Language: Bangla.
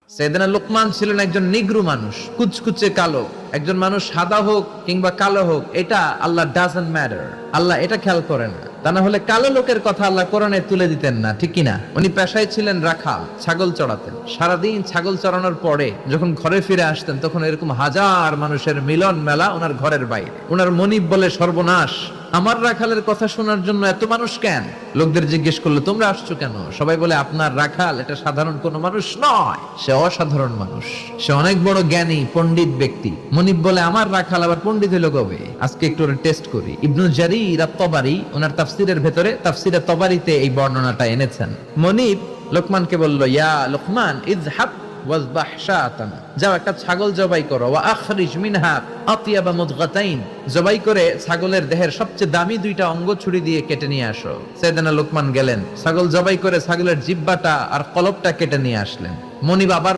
সাইয়েদনা লোকমান ছিলেন একজন নিগ্রু মানুষ, কুচকুচে কালো। একজন মানুষ সাদা হোক কিংবা কালো হোক, এটা আল্লাহ ডাজন্ট ম্যাটার, আল্লাহ এটা খেয়াল করে না। তা না হলে কালো লোকের কথা আল্লাহ কোরআনে তুলে দিতেন না, ঠিক কিনা? উনি পেশায় ছিলেন রাখাল, ছাগল চড়াতেন। সারাদিন ছাগল চড়ানোর পরে যখন ঘরে ফিরে আসতেন, তখন এরকম হাজার মানুষের মিলন মেলা ওনার ঘরের বাইরে। ওনার মনিব বলে, সর্বনাশ, আমার রাখালের কথা শোনার জন্য এত মানুষ কেন? লোকদের জিজ্ঞেস করলো, তোমরা আসছো কেন? সবাই বলে, আপনার রাখাল এটা সাধারণ কোনো মানুষ নয়, সে অসাধারণ মানুষ, সে অনেক বড় জ্ঞানী পণ্ডিত ব্যক্তি। মনিব বলে, আমার রাখাল আবার পণ্ডিত হলো কবে? আজকে একটু টেস্ট করি। ইবনু জারীর আত-তাবারি ওনার তাফসীরের ভেতরে, তাফসীরে তাবারিতে এই বর্ণনাটা এনেছেন। মনিব লোকমানকে বলল, ইয়া লোকমান, ইযহাব ওয়াজবাহ শাতান, যাও একটা ছাগল জবাই করো, ওয়া আখরিজ মিনহা আতিয়াবা মুদগাতাইন, জবাই করে ছাগলের দেহের সবচেয়ে দামি দুইটা অঙ্গ ছুরি দিয়ে কেটে নিয়ে আসো। সাইয়েদনা লোকমান গেলেন, ছাগল জবাই করে ছাগলের জিহ্বাটা আর কলবটা কেটে নিয়ে আসলেন। মনিব আবার